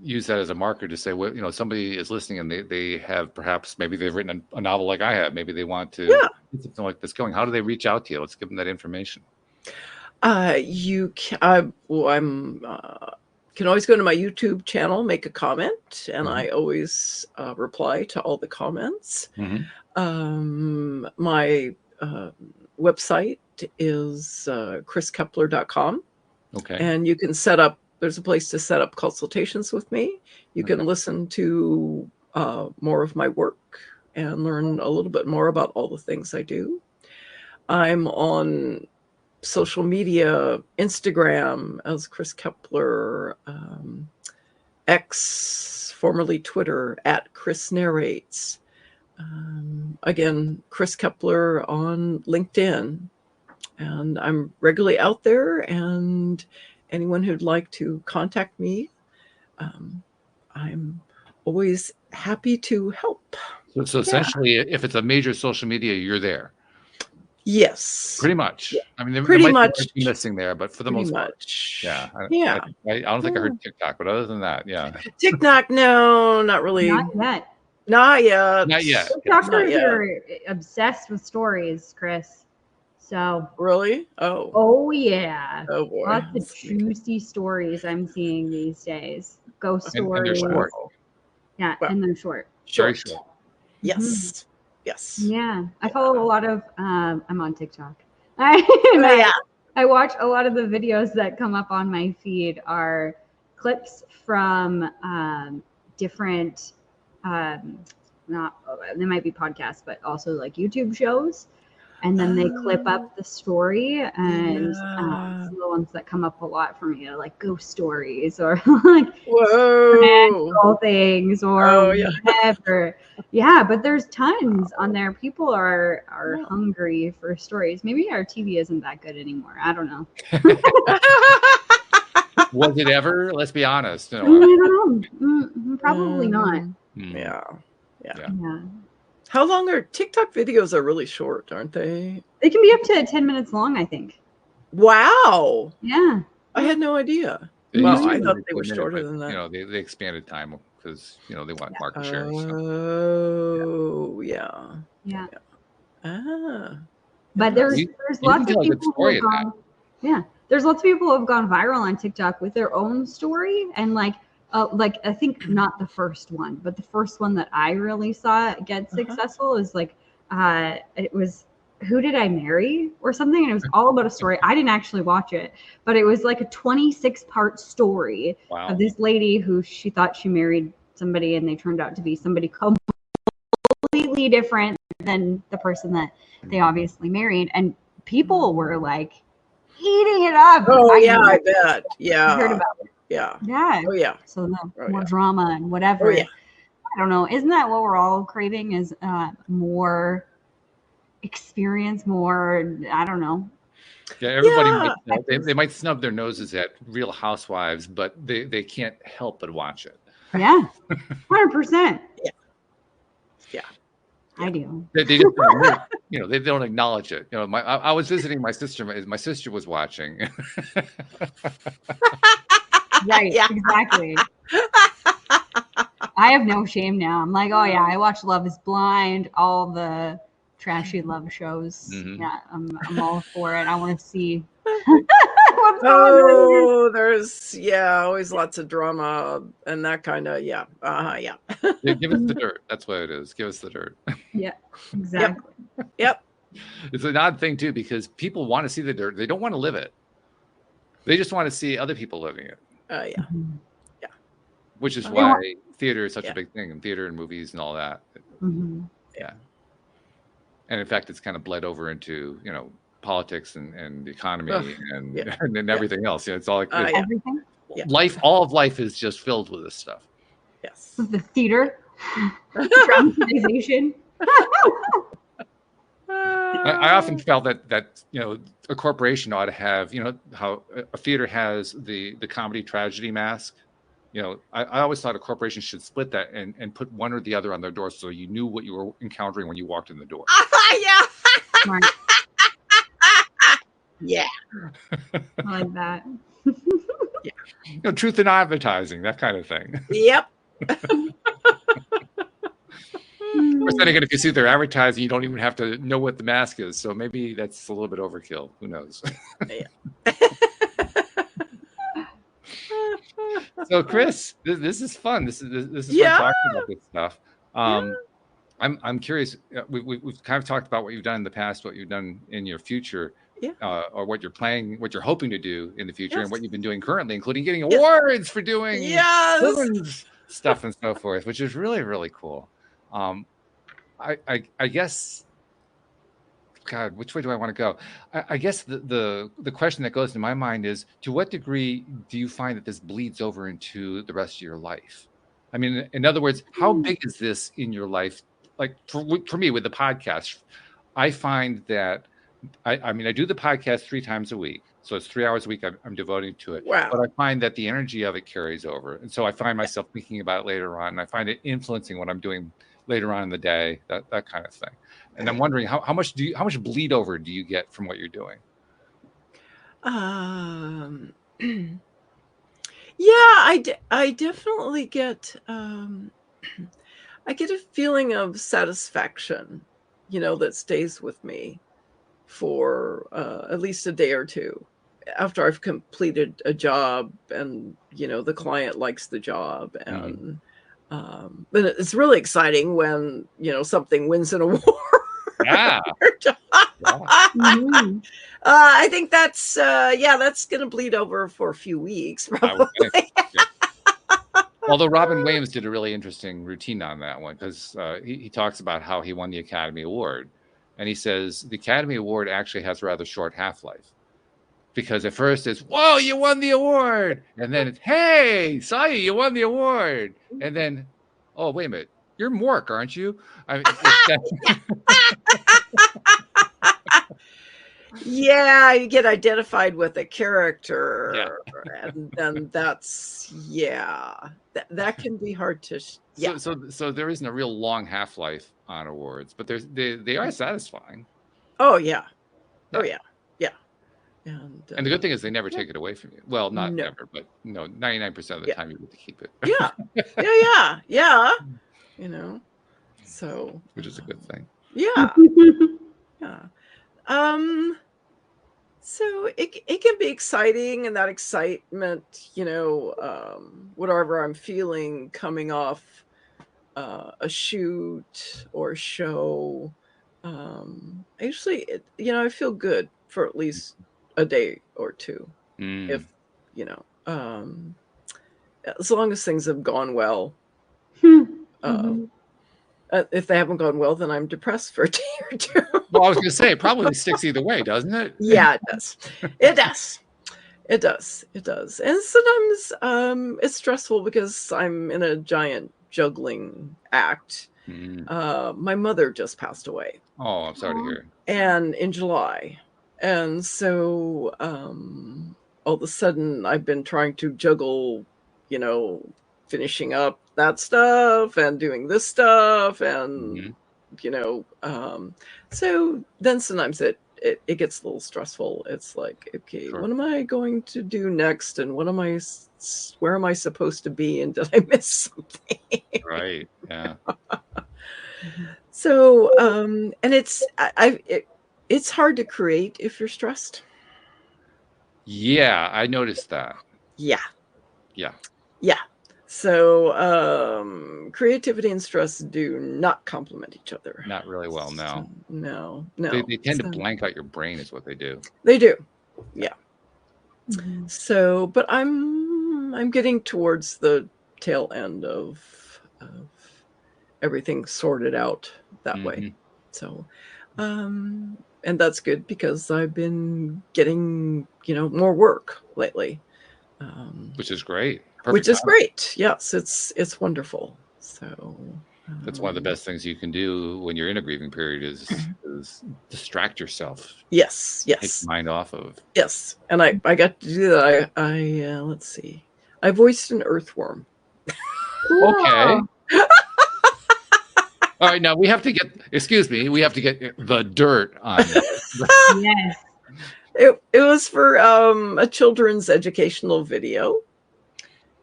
use that as a marker to say, well, somebody is listening and they have maybe they've written a novel like I have. Maybe they want to get something like this going. How do they reach out to you? Let's give them that information. You can. Can always go to my YouTube channel, make a comment, and I always reply to all the comments. My website is kriskeppeler.com. Okay. And you can there's a place to set up consultations with me. You can listen to more of my work and learn a little bit more about all the things I do. I'm on social media, Instagram as Kris Keppeler, X, formerly Twitter, at Kris Narrates. Again, Kris Keppeler on LinkedIn. And I'm regularly out there, and anyone who'd like to contact me, I'm always happy to help. So essentially, if it's a major social media, you're there. Yes. Pretty much. Yeah. I mean, there might be missing there, but for the most part. Yeah. I don't think I heard TikTok, but other than that, yeah. TikTok, no, not really. Not yet. Not yet. Not yet. TikTokers are obsessed with stories, Kris. So really? Oh yeah. Oh boy. Lots of juicy stories I'm seeing these days. Ghost stories. And they're short. Yeah, and they're short. Very short. Yes. Yes. Yeah. I follow a lot of I'm on TikTok. I watch a lot of the videos that come up on my feed are clips from different they might be podcasts, but also like YouTube shows. And then they clip up the story, and some of the ones that come up a lot for me are like ghost stories or like magical things or whatever. Yeah, but there's tons on there. People are hungry for stories. Maybe our TV isn't that good anymore. I don't know. Was it ever? Let's be honest. I don't know. Probably not. Yeah. Yeah. How long are TikTok videos? Are really short, aren't they? They can be up to 10 minutes long, I think. Wow. Yeah. I had no idea. Well, I thought they were shorter than that. They expanded time because they want market share. Oh, yeah. But there's lots of people who have gone. Yeah, there's lots of people who have gone viral on TikTok with their own story, and like I think not the first one, but the first one that I really saw get successful is like it was Who Did I Marry or something, and it was all about a story. I didn't actually watch it, but it was like a 26-part story of this lady who she thought she married somebody, and they turned out to be somebody completely different than the person that they obviously married, and people were like eating it up. I bet. Yeah, I heard about it. Yeah. Oh yeah. So more drama and whatever. I don't know. Isn't that what we're all craving? Is more experience, more? I don't know. Yeah, everybody they might snub their noses at Real Housewives, but they can't help but watch it. Yeah, 100%. Yeah. I do. They just they don't acknowledge it. I was visiting my sister. My sister was watching. Right. Yeah. Exactly. I have no shame now. I'm like, oh yeah, I watch Love Is Blind, all the trashy love shows. Yeah, I'm all for it. I want to see what's going on. There's always lots of drama and that kind of Give us the dirt. That's what it is. Give us the dirt. Yeah, exactly. Yep. It's an odd thing too, because people want to see the dirt. They don't want to live it. They just want to see other people living it. Yeah. Which is why theater is such a big thing, and theater and movies and all that. Yeah. And in fact, it's kind of bled over into politics and the economy and everything else. It's all like everything. Life. All of life is just filled with this stuff. Yes. The theater. Traumatization. I often felt that a corporation ought to have, how a theater has the comedy tragedy mask. I always thought a corporation should split that and put one or the other on their door, so you knew what you were encountering when you walked in the door. Yeah. Smart. Yeah. I like that. Truth in advertising, that kind of thing. Yep. Or then again, if you see their advertising, you don't even have to know what the mask is. So maybe that's a little bit overkill. Who knows? So, Kris, this is fun. This is fun talking about this stuff. I'm curious. We've kind of talked about what you've done in the past, what you've done in your future, or what you're planning, what you're hoping to do in the future, and what you've been doing currently, including getting awards for doing children's stuff and so forth, which is really, really cool. I guess, God, which way do I want to go? I guess the question that goes to my mind is, to what degree do you find that this bleeds over into the rest of your life? I mean, in other words, how big is this in your life? Like for me with the podcast, I find that I mean, I do the podcast 3 times a week. So it's 3 hours a week I'm devoting to it. Wow. But I find that the energy of it carries over. And so I find myself thinking about it later on, and I find it influencing what I'm doing later on in the day, that kind of thing. And I'm wondering how much bleed over do you get from what you're doing? I definitely get I get a feeling of satisfaction, that stays with me for at least a day or two after I've completed a job, and the client likes the job, and but it's really exciting when something wins an award. Yeah. I think that's gonna bleed over for a few weeks probably. Although Robin Williams did a really interesting routine on that one, because he talks about how he won the Academy Award, and he says the Academy Award actually has a rather short half-life, because at first it's, whoa, you won the award, and then it's, hey, saw you won the award, and then, oh, wait a minute, you're Mork, aren't you? I mean, yeah, you get identified with a character, and then that's that can be hard to. So there isn't a real long half-life on awards, but they are satisfying. Oh yeah. And the good thing is they never take it away from you. Well, not never, but 99% of the time you get to keep it. Yeah. So which is a good thing. Yeah. So it can be exciting, and that excitement, whatever I'm feeling coming off a shoot or a show, actually, I feel good for at least a day or two, if as long as things have gone well. If they haven't gone well, then I'm depressed for a day or two. Well, I was going to say, it probably sticks either way, doesn't it? Yeah, it does. It does. And sometimes it's stressful because I'm in a giant juggling act. My mother just passed away. Oh, I'm sorry to hear. And in July. And so all of a sudden I've been trying to juggle, finishing up that stuff and doing this stuff, and so then sometimes it gets a little stressful. It's like, okay, what am I going to do next, and where am I supposed to be, and did I miss something? Right. Yeah. So and it's hard to create if you're stressed. Yeah, I noticed that. Yeah. So creativity and stress do not complement each other. Not really well, no. No. They tend to blank out your brain is what they do. They do. Yeah. So, but I'm getting towards the tail end of everything sorted out that way. So, and that's good because I've been getting, more work lately. Which is great. Which is great. Yes, it's wonderful. So that's one of the best things you can do when you're in a grieving period is distract yourself. Yes. Take your mind off of. Yes. And I got to do that. I let's see. I voiced an earthworm. Cool. Okay. All right, now we have to get the dirt on this. Yes. It was for a children's educational video.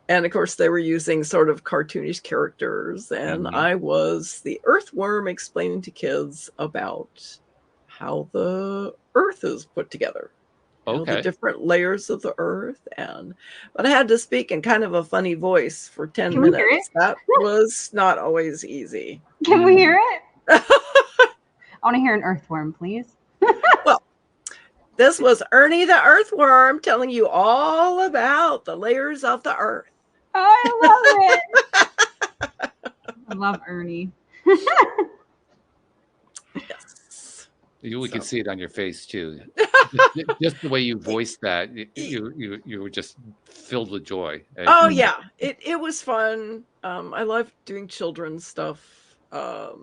And of course, they were using sort of cartoonish characters. And I was the earthworm explaining to kids about how the earth is put together. Okay. The different layers of the earth. But I had to speak in kind of a funny voice for 10 Can minutes. We hear it? That was not always easy. Can we hear it? I want to hear an earthworm, please. Well, this was Ernie the earthworm telling you all about the layers of the earth. I love it. I love Ernie. Yes. We can see it on your face too. just the way you voiced that, you were just filled with joy. Oh yeah, it was fun. I love doing children's stuff, but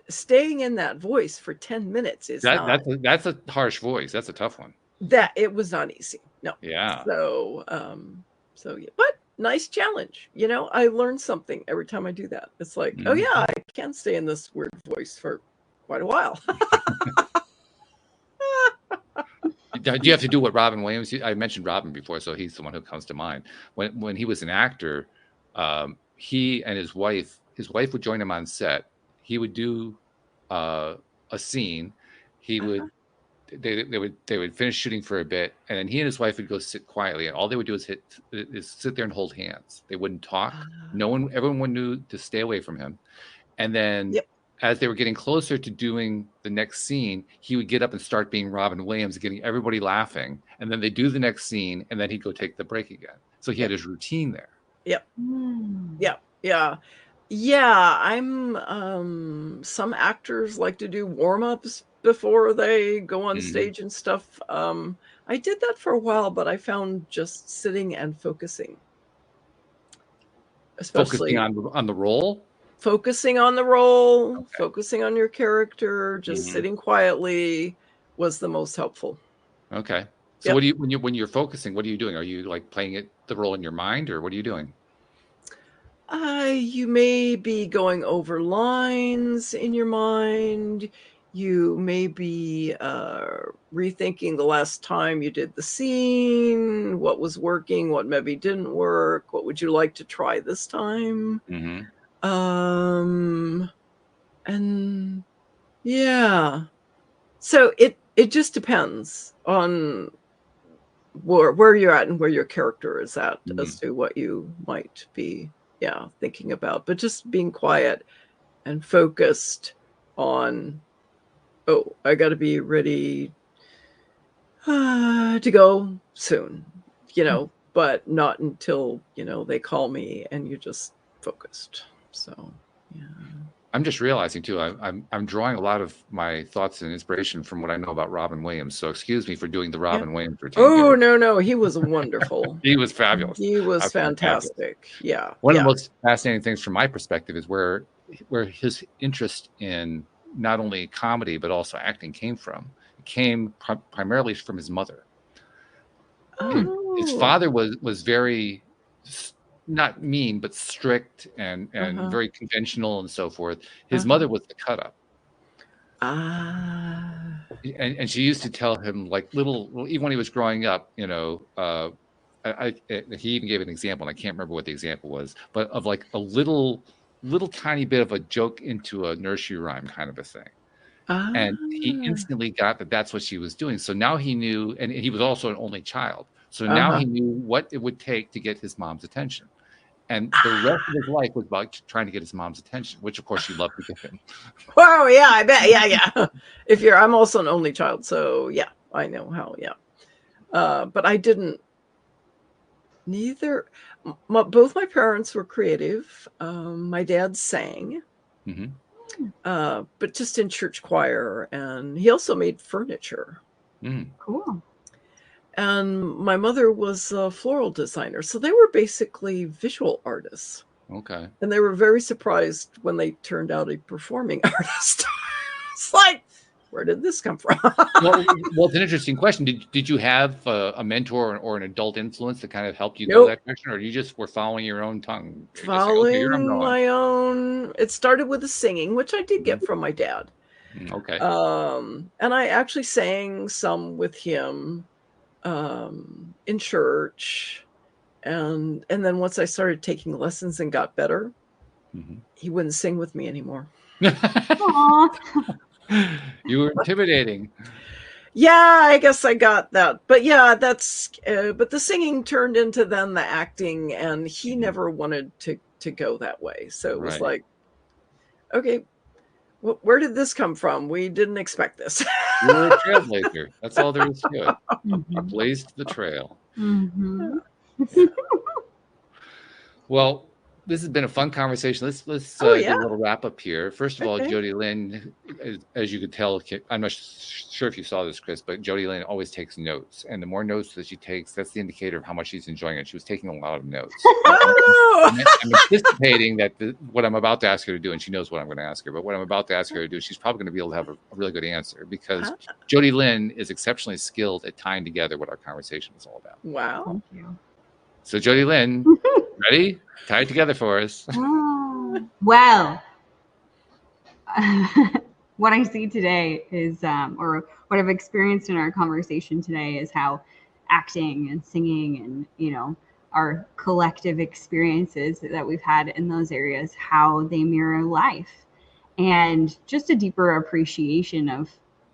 staying in that voice for 10 minutes is that's a harsh voice. That's a tough one. That it was not easy. No. Yeah. So yeah, but nice challenge. I learned something every time I do that. It's like, oh yeah, I can stay in this weird voice for quite a while. Do you have to do what Robin Williams? I mentioned Robin before, so he's the one who comes to mind. When he was an actor, he and his wife would join him on set. He would do a scene. He would they would finish shooting for a bit, and then he and his wife would go sit quietly, and all they would do is sit there and hold hands. They wouldn't talk. Everyone knew to stay away from him. And then as they were getting closer to doing the next scene, he would get up and start being Robin Williams, getting everybody laughing. And then they do the next scene, and then he'd go take the break again. So he had his routine there. Yep. Yeah. I'm some actors like to do warm-ups before they go on stage and stuff. I did that for a while, but I found just sitting and focusing, especially focusing on the role. Focusing on the role, focusing on your character, just sitting quietly was the most helpful. Okay. So what do you when you're focusing, what are you doing? Are you like playing the role in your mind, or what are you doing? You may be going over lines in your mind. You may be rethinking the last time you did the scene, what was working, what maybe didn't work, what would you like to try this time? And yeah, so it just depends on where you're at and where your character is at as to what you might be thinking about. But just being quiet and focused on, I got to be ready to go soon, but not until they call me and you're just focused. So yeah. I'm just realizing too, I'm drawing a lot of my thoughts and inspiration from what I know about Robin Williams. So excuse me for doing the Robin Williams routine. Oh, no, he was wonderful. He was fabulous. He was fantastic. Fabulous. Yeah. One of the most fascinating things from my perspective is where his interest in not only comedy but also acting came from. It came primarily from his mother. His father was very, not mean, but strict and very conventional and so forth. His mother was the cut up. And she used to tell him like even when he was growing up, he even gave an example, and I can't remember what the example was, but of like a little tiny bit of a joke into a nursery rhyme kind of a thing. And he instantly got that that's what she was doing. So now he knew, and he was also an only child. So now he knew what it would take to get his mom's attention. And the rest of his life was about trying to get his mom's attention, which of course she loved to give him. Wow, yeah, I bet. Yeah. I'm also an only child, so yeah, I know how, but I didn't, both my parents were creative. My dad sang, but just in church choir, and he also made furniture. Cool. And my mother was a floral designer. So they were basically visual artists. Okay. And they were very surprised when they turned out a performing artist. It's like, where did this come from? Well, it's an interesting question. Did you have a mentor or an adult influence that kind of helped you go Nope. that direction, or you just were following your own tongue? You're just like, Following okay, here I'm going. my own. It started with the singing, which I did get from my dad. Okay. And I actually sang some with him in church. And then once I started taking lessons and got better, he wouldn't sing with me anymore. You were intimidating. Yeah, I guess I got that. But yeah, that's but the singing turned into then the acting, and he never wanted to go that way. So it was like, okay, where did this come from? We didn't expect this. You were a trailblazer. That's all there is to it. You blazed the trail. Well, this has been a fun conversation. Let's do a little wrap up here. First of all, Jodi Lynn, as you could tell, I'm not sure if you saw this, Kris, but Jodi Lynn always takes notes, and the more notes that she takes, that's the indicator of how much she's enjoying it. She was taking a lot of notes. I'm anticipating that what I'm about to ask her to do, and she knows what I'm going to ask her, but what I'm about to ask her to do, she's probably going to be able to have a really good answer, because Jodi Lynn is exceptionally skilled at tying together what our conversation is all about. Wow. Thank you. So Jodi Lynn, ready? Tie it together for us. Well, what I see today is, or what I've experienced in our conversation today is how acting and singing and, you know, our collective experiences that we've had in those areas, how they mirror life, and just a deeper appreciation of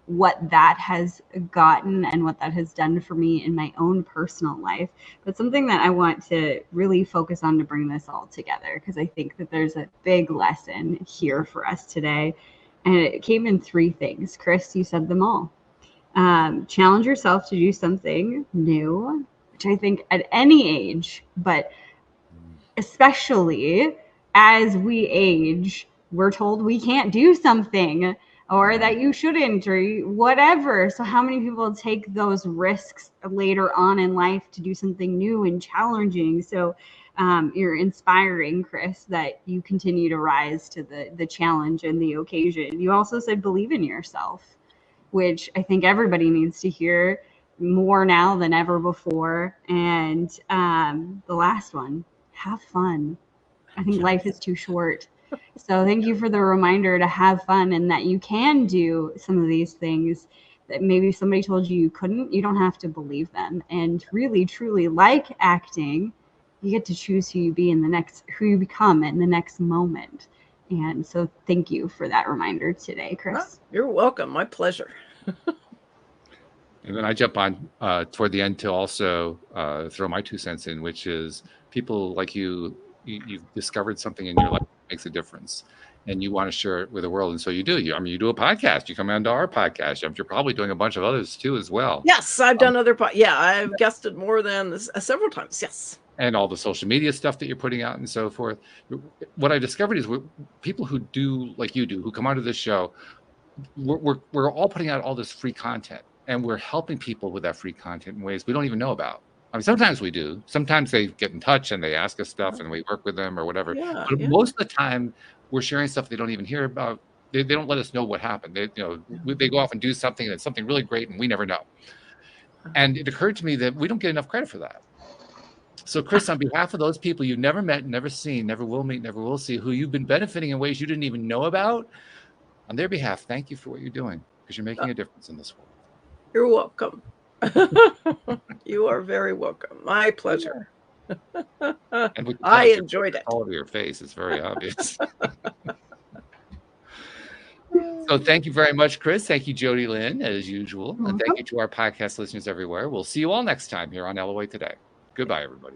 what that has gotten and what that has done for me in my own personal life. But something that I want to really focus on to bring this all together, because I think that there's a big lesson here for us today. And it came in 3 things. Kris, you said them all. Challenge yourself to do something new, which I think at any age, but especially as we age, we're told we can't do something, or that you shouldn't, or whatever. So how many people take those risks later on in life to do something new and challenging? So you're inspiring, Kris, that you continue to rise to the challenge and the occasion. You also said believe in yourself, which I think everybody needs to hear more now than ever before. And the last one, have fun. I think life is too short. So thank you for the reminder to have fun, and that you can do some of these things that maybe somebody told you couldn't. You don't have to believe them. And really, truly, like acting, you get to choose who you become in the next moment. And so thank you for that reminder today, Kris. You're welcome. My pleasure. And then I jump on toward the end to also throw my 2 cents in, which is people like you've discovered something in your life that makes a difference, and you want to share it with the world. And so you do. You do a podcast. You come onto our podcast. You're probably doing a bunch of others too as well. Yes, I've done other I've guested more than several times. Yes. And all the social media stuff that you're putting out and so forth. What I discovered is people who do like you do, who come onto this show, we're all putting out all this free content, and we're helping people with that free content in ways we don't even know about. I mean, sometimes we do. Sometimes they get in touch and they ask us stuff and we work with them or whatever. But most of the time, we're sharing stuff they don't even hear about. They don't let us know what happened. They go off and do something that's something really great, and we never know. And it occurred to me that we don't get enough credit for that. So, Kris, on behalf of those people you've never met, never seen, never will meet, never will see, who you've been benefiting in ways you didn't even know about, on their behalf, thank you for what you're doing, because you're making a difference in this world. You're welcome. You are very welcome. My pleasure. And I enjoyed it. All over your face. It's very obvious. So thank you very much, Kris. Thank you, Jodi Lynn, as usual. And thank you to our podcast listeners everywhere. We'll see you all next time here on LOA Today. Goodbye, everybody.